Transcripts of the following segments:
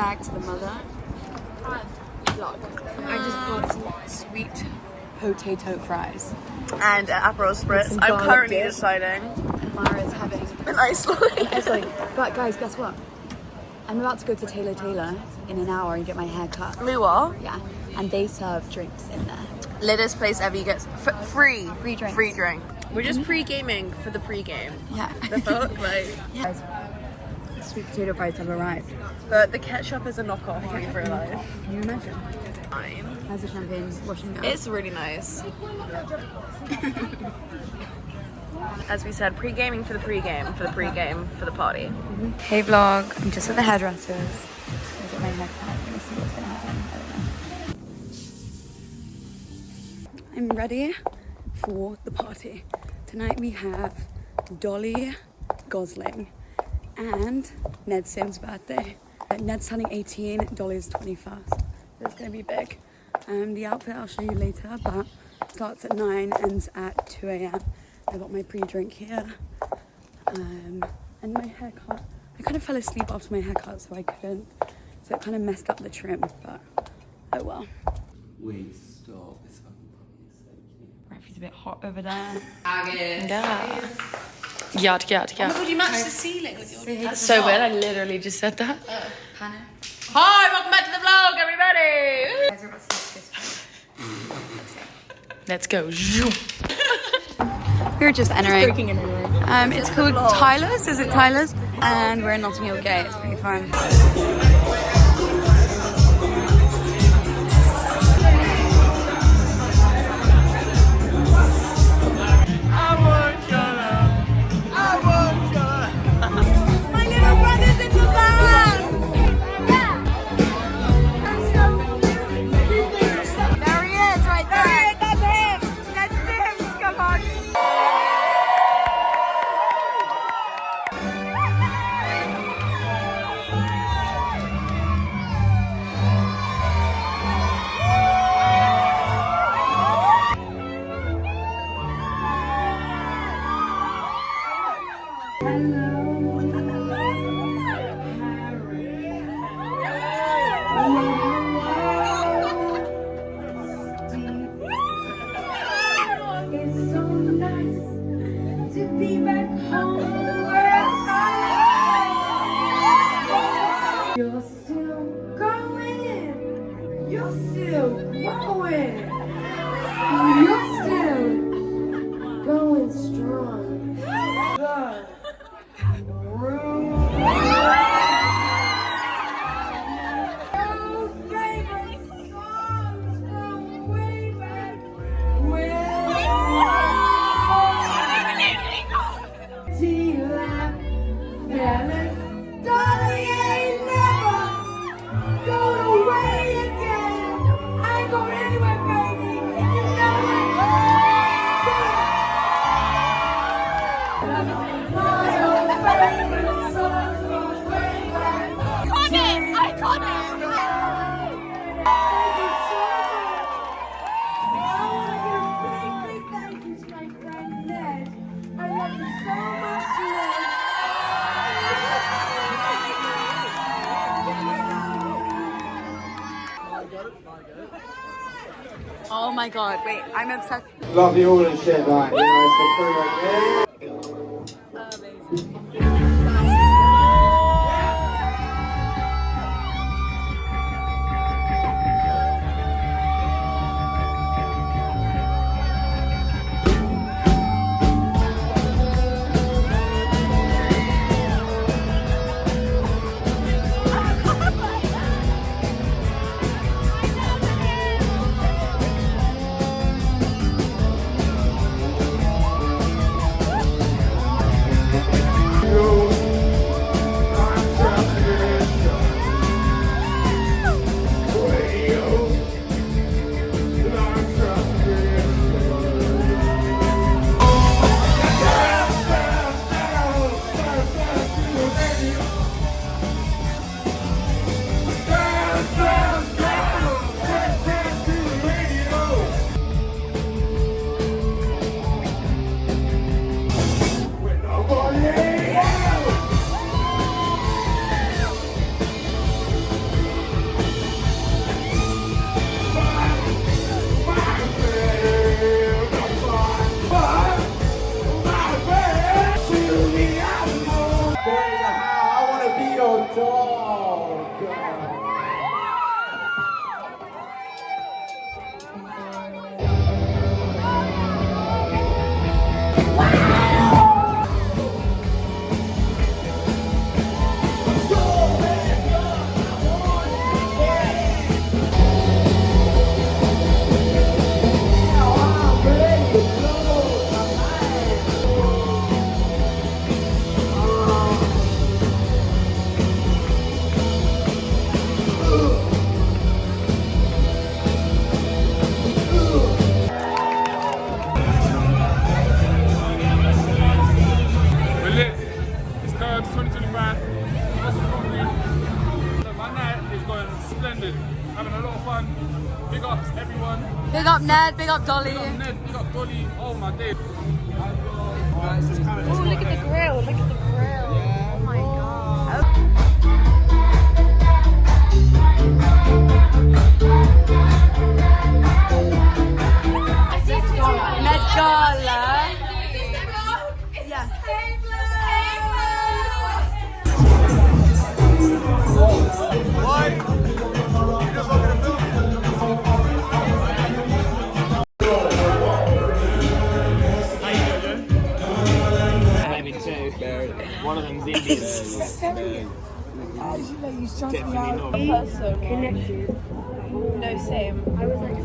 back to the mother vlog. I just got some sweet potato fries. And Aperol Spritz. some I'm garlic currently dip. deciding And Mara's having an ice lolly. But guys, guess what? I'm about to go to Taylor in an hour and get my hair cut. We are. Yeah, and they serve drinks in there. Latest place ever you get free drinks. Free drink. We're just pre-gaming for the pre-game. Yeah. The fuck, like. Yeah. Sweet potato fries have arrived. But the ketchup is a knockoff. I realised. Can you imagine? Fine. How's the champagne washing out? It's really nice. As we said, pre-gaming for the pre-game, for the pre-game, for the party. Hey vlog, I'm just at the hairdressers. I get my hair cut. I'm gonna see what's gonna happen. I don't know. I'm ready for the party. Tonight we have Dolly Gosling and Ned Sim's birthday. Ned's turning 18, Dolly's 21st. So it's gonna be big. The outfit I'll show you later, but starts at 9, ends at 2 a.m. I got my pre-drink here. And my haircut. I kind of fell asleep after my haircut, so I couldn't. So it kind of messed up the trim, but oh well. Wait, stop. This fucking puppy is so cute. Raffi's a bit hot over there. Yeah. Yard. Oh my god, you matched the ceiling with your... That's so weird, I literally just said that. Hannah. Hi, welcome back to the vlog, everybody! Let's go. We're just entering. It's called Tyler's, is it Tyler's? And we're in Notting Hill Gate, it's pretty fun. You're still going. You're still growing. You're still going strong. Your favorite songs from way back when. T-Lap, Fellas, Dolly ain't never going away again. I ain't going anywhere, baby. If you know it. My old favorite songs from way back. I got it! Thank you so much. I want to give big thank you to my friend Ned. I love you so much, Ned. Oh my god, wait, I'm obsessed. Love you all and shit, like, you know, it's the crew, like, yeah. attended. Having a lot of fun. Big ups everyone. Big up Ned, big up Dolly. Big up Ned, big up Dolly. Oh my day. Oh, look at the grill. Look at the grill. Oh my god. Met Gala. Maybe two. One of them's Indian. Definitely not. Connected. No, same.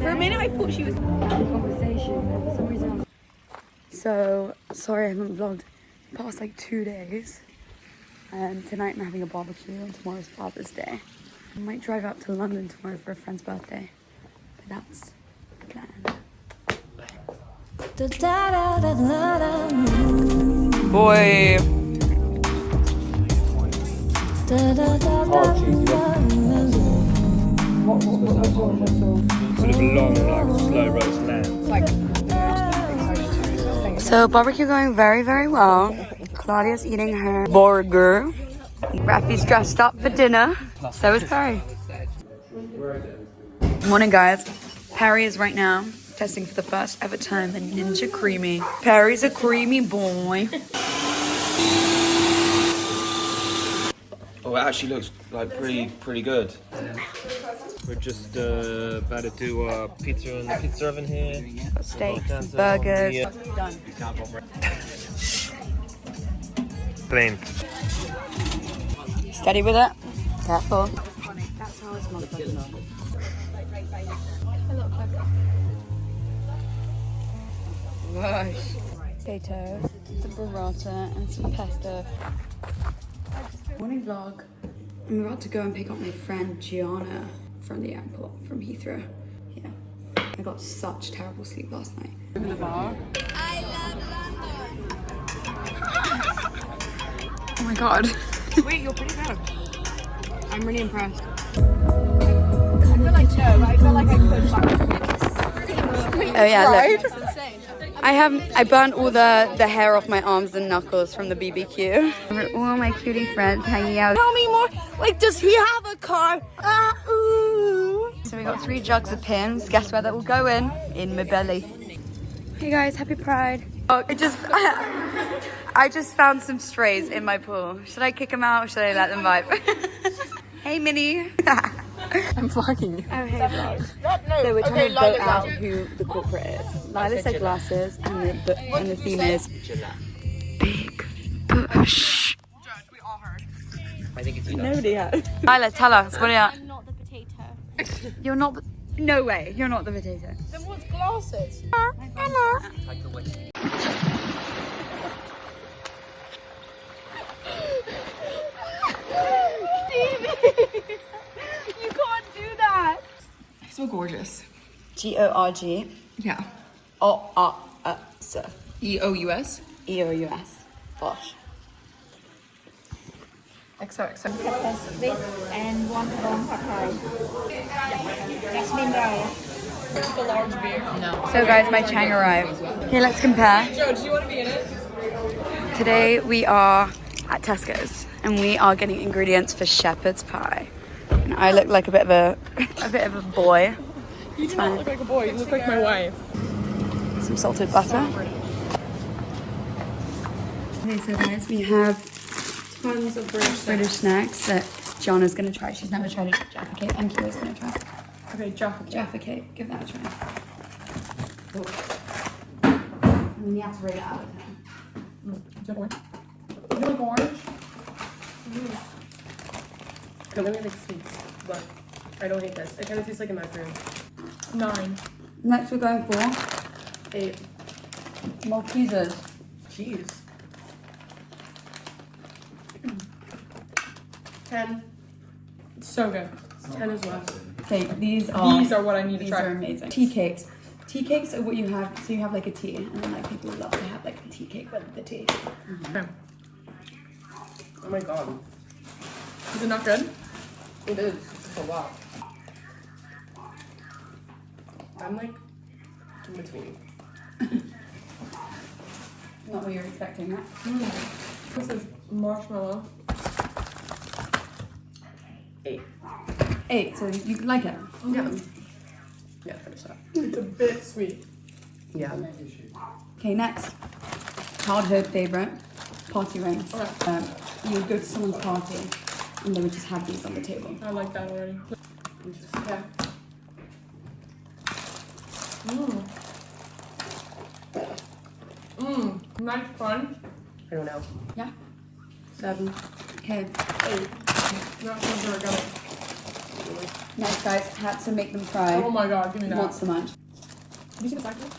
For a minute, I thought she was. So, sorry I haven't vlogged the past like 2 days. Tonight I'm having a barbecue and tomorrow's Father's Day. I might drive up to London tomorrow for a friend's birthday. But that's the plan. Boy. Sort of long, slow roast lamb. So barbecue going very, very well. Claudia's eating her burger. Rafi's dressed up for dinner. So is Perry. Morning, guys. Perry is right now testing for the first ever time a Ninja Creamy. Perry's a creamy boy. Oh, it actually looks like pretty good. We're just about to do pizza in the pizza oven here. Steaks, burgers. Yeah. Done. Clean. Steady with it. Careful. That's how it smells like. Gosh. Potato, some burrata, and some pesto. Morning vlog. I'm about to go and pick up my friend Gianna from the airport, from Heathrow. Yeah. I got such terrible sleep last night. In the bar. Oh my god. Wait, you're pretty good. I'm really impressed. I feel like no, but I feel like I could. Oh yeah, look. That's insane. I burnt all the hair off my arms and knuckles from the BBQ. All my cutie friends hanging out. Tell me more. Like, does he have a car? Ooh. So we got 3 jugs of pins. Guess where that will go in? In my belly. Hey guys, happy Pride. Oh, I just found some strays in my pool. Should I kick them out or should I let them vibe? Hey Minnie. I'm vlogging. Oh, hey vlog. So we're trying to vote out who the culprit is. Lila said glasses and the theme is Big Bush. Judge, we all heard. I think it's Nobody has. Lila, tell us, what are you at? I'm not the potato. You're not the... No way, you're not the potato. Then what's glasses? Hello. You can't do that. So gorgeous. G-O-R-G. Yeah. O-R-S. E-O-U-S. E-O-U-S. Bosh. XOXO. And one long pie. Jasmine rice. A large beer. No. So guys, my Chang arrived. Here, let's compare. Joe, do you want to be in it? Today we are at Tesco's and we are getting ingredients for shepherd's pie. And I look like a bit of a boy. You do not look like a boy. You look like my wife. Some salted butter. Okay, so guys, we have Tons of British snacks that Gianna's gonna try. She's never tried a Jaffa cake, and Kira's gonna try. Okay, Jaffa. Jaffa cake, give that a try. And then you have to rate it out of 10. Do you like orange? I don't really like sweets, but I don't hate this. It kind of tastes like a macaroon. 9. Next we're going for 8. Maltesers. Jeez. 10. It's so good. 10 as well. Okay, these are what I need to try. These are amazing. Tea cakes. Tea cakes are what you have, so you have like a tea, and then like people love to have like a tea cake with the tea. Okay. Oh my god. Is it not good? It is. It's a lot. I'm like in between. Not what you're expecting, right? This is marshmallow. 8. 8, so you like it? Yeah. Yeah, finish that. It's a bit sweet. Yeah. Okay, next. Childhood favourite, party rings. Okay. You would go to someone's party and they would just have these on the table. I like that already. Yeah. Nice crunch. I don't know. Yeah? 7. Okay. 8. Not so very good. Next, guys, had to make them cry. Oh my god, give me that. Monster Munch. Did you see the cycle?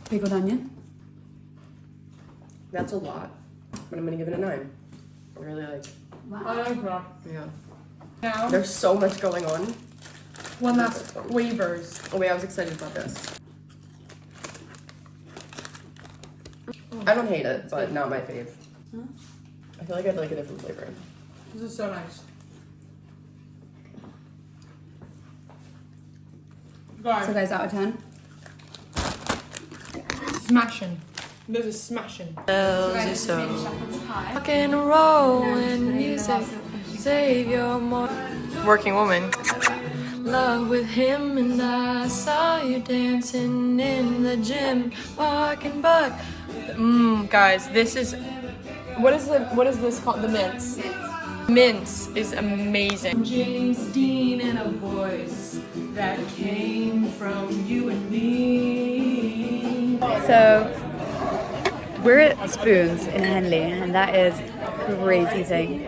Pickled onion. That's a lot, but I'm gonna give it a 9. I really like. Wow. I like that. Yeah. Now, There's so much going on. one that's quavers. Oh wait, I was excited about this. I don't hate it, but not my fave. Huh? I feel like I'd like a different flavor. This is so nice. So guys, out of 10. Smashing. This is smashing. Rock and roll and music, save your more. Working woman. Love with him, and I saw you dancing in the gym, walking buck. Guys, this is what is this called? The mince. Mince is amazing. James Dean and a voice that came from you and me. So, we're at Spoons in Henley, and that is crazy thing.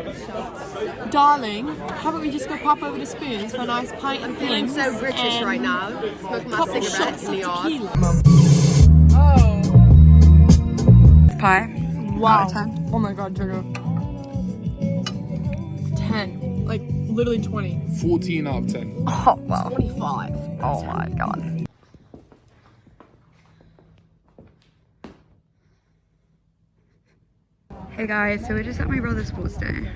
Darling, how about we just go pop over to Spoons for a nice pint and things? So British right now. Smoking my cigarette in the yard. Oh. Pie. Wow. Out of 10. Oh my god, Jojo. 10. Like, literally 20. 14 out of 10. Oh, wow. 25. Oh my god. Hey guys, so we're just at my brother's sports day.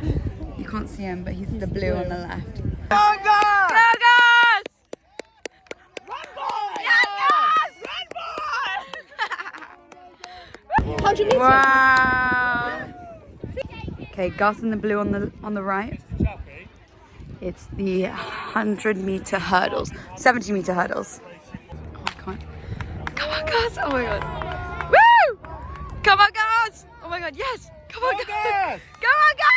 You can't see him, but he's the blue on the left. Go, guys! Go, guys! Run, boy! Yeah, guys! Run, boy! 100 meters. Wow! Okay, Gus in the blue on the right. It's the 100-meter hurdles, 70-meter hurdles. Oh, I can't. Come on, Gus! Oh my god! Woo! Come on, Gus! Oh my god, yes! Come on, Gus! Come on, Gus!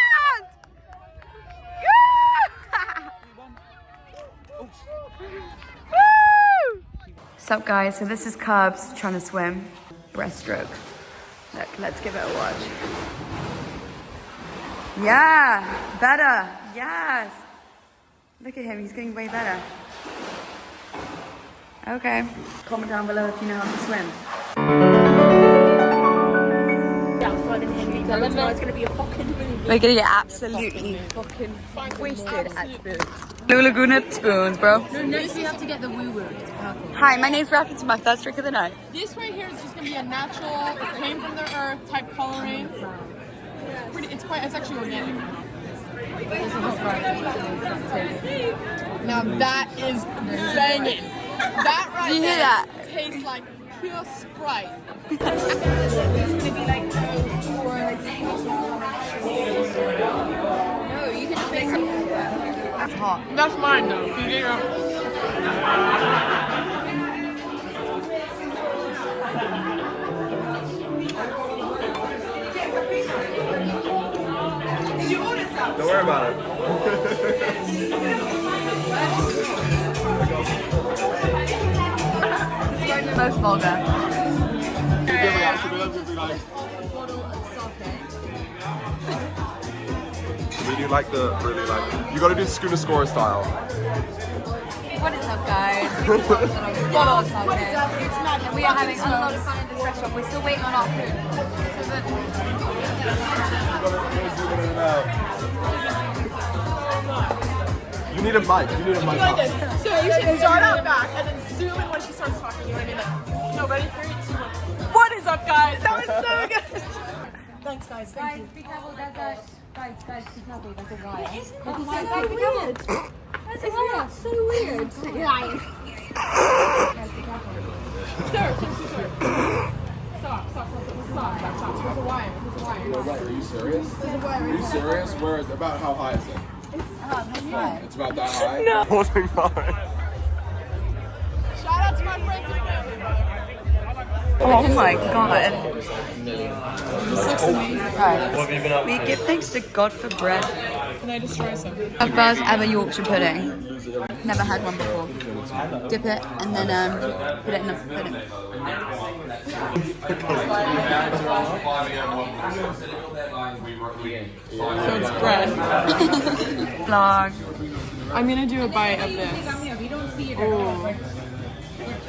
Woo! What's up, guys? So this is Cubs trying to swim. Breaststroke. Look, let's give it a watch. Yeah, better. Yes. Look at him, he's getting way better. Okay. Comment down below if you know how to swim. It's gonna be a fucking movie. We're gonna get absolutely fucking wasted at Spoons. Blue Lagoon at Spoons, bro. No, next we have to get the woo-woo. Hi, my name's Raph. It's my first drink of the night. This right here is just gonna be a natural, came from the earth type coloring. It's actually organic. Now that is banging. That right Do you hear there that? tastes like pure Sprite. No, you can just make some. That's hot. That's mine though. Can you get your... Don't worry about it. Most vulgar. Really like you gotta do schooner scorer style. What is up, guys? What is up? We are having a lot of fun in this restaurant. We're still waiting on our food. You need a mic. You need a mic. Like this. So you should start out back and then zoom in when she starts talking. You know what I mean? Like, no, ready? 3, 2, 1. What is up, guys? That was so good. Thanks, guys. Thank you. Be careful, that's Guys, be careful, there's a wire. Isn't that so weird? Isn't that so weird? Wire. Guys, be careful. Sir. Stop. There's a wire. No way, are you serious? Are you serious? Where is about how high is it? It's about that high? No. Holding on. Shout out to my friends and family. Oh my god. This looks amazing. Right. We give thanks to God for bread. Can I destroy some? Our first ever Yorkshire pudding. Never had one before. Dip it and then put it in the pudding. So it's bread. Vlog. I'm gonna do a bite of this. Oh,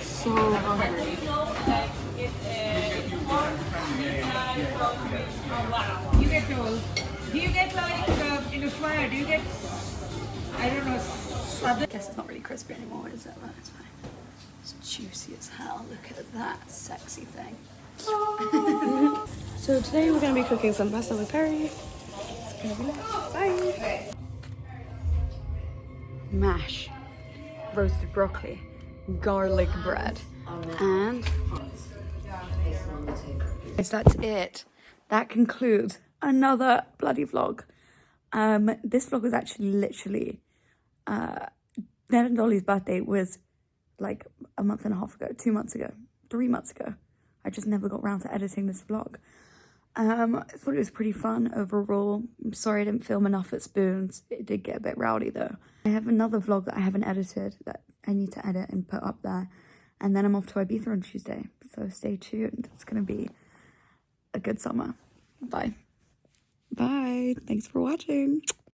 so hungry. You get those. Do you get like in the fryer? Do you get? I don't know. I guess it's not really crispy anymore, is it? But it's fine. It's juicy as hell. Look at that sexy thing. So today we're going to be cooking some pasta with curry. It's going to be nice. Bye! Mash, roasted broccoli, garlic bread, and yes, that's it. That concludes another bloody vlog. This vlog was actually literally Ned and Dolly's birthday was like a month and a half ago, 2 months ago, 3 months ago. I just never got around to editing this vlog. I thought it was pretty fun overall. I'm sorry I didn't film enough at Spoons. It did get a bit rowdy though. I have another vlog that I haven't edited that I need to edit and put up there. And then I'm off to Ibiza on Tuesday. So stay tuned. It's going to be a good summer. Bye. Bye. Thanks for watching.